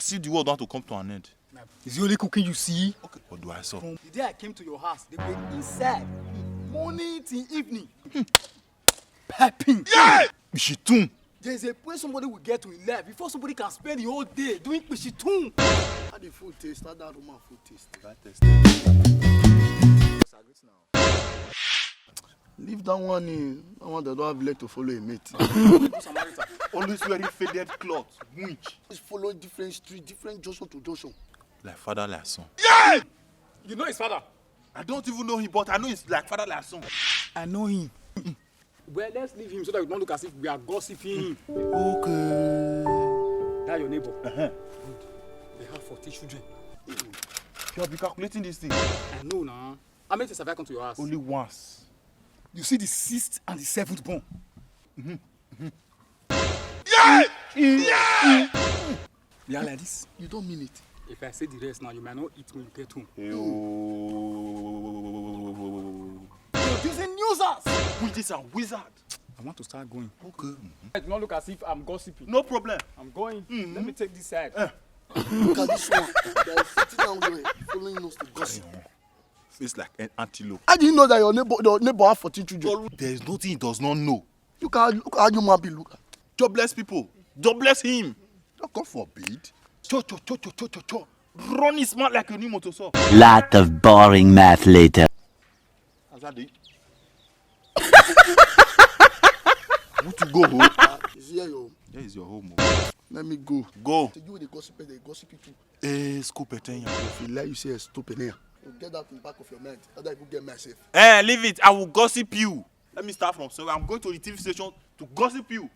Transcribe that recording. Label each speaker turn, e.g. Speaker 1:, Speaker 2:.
Speaker 1: see the world want to come to an end.
Speaker 2: Is the only cooking you see?
Speaker 1: Okay, what do I saw?
Speaker 2: From the day I came to your house, they were inside, morning till evening, pepping.
Speaker 1: Yeah! Pishitun.
Speaker 2: There's a point somebody will get to 11 before somebody can spend the whole day doing pishitun.
Speaker 3: How the food taste? How that woman food taste? Leave that one in. That one that don't have leg to follow a mate.
Speaker 1: Always wearing faded clothes. Winch.
Speaker 3: Just follow different street, different junction to junction.
Speaker 1: Like father, like son.
Speaker 2: Yeah! You know his father?
Speaker 1: I don't even know him, but I know it's like father, like son.
Speaker 2: I know him. Well, let's leave him so that we don't look as if we are gossiping him.
Speaker 1: Okay.
Speaker 2: That's your neighbor. Good. They have 40 children.
Speaker 1: You have been calculating this thing.
Speaker 2: I know now. How many times have I come to your house?
Speaker 1: Only once.
Speaker 2: You see the 6th and the 7th born.
Speaker 1: Yeah! Yeah!
Speaker 2: Yeah, like this.
Speaker 3: You don't mean it.
Speaker 2: If I say the rest now, you might not eat when you get home. Producing users!
Speaker 1: Witches and wizards.
Speaker 2: I want to start going.
Speaker 1: Okay.
Speaker 2: I do not look as if I'm gossiping.
Speaker 1: No problem.
Speaker 2: I'm going. Let me take this side.
Speaker 3: Look at this one. They are sitting down there, following us to gossip.
Speaker 1: It's like an antelope.
Speaker 3: How do you know that your neighbor have 14 children?
Speaker 1: There is nothing he does not know.
Speaker 3: Look at how you man be. Look at.
Speaker 1: Jobless people. Jobless him.
Speaker 3: God forbid.
Speaker 1: Cho. Run his mouth like a new motor saw.
Speaker 4: Lot of boring math later.
Speaker 1: How's that day? Want to go home?
Speaker 3: Is here your?
Speaker 1: Here is your home.
Speaker 3: Let me go.
Speaker 1: Go.
Speaker 3: To you with the gossip, they gossip you too.
Speaker 1: Scoop it in.
Speaker 3: If you lie, you say stupid here. You get that in the back of your mind. How do I go get myself?
Speaker 1: Leave it. I will gossip you. Let me start from somewhere. I'm going to the TV station to gossip you.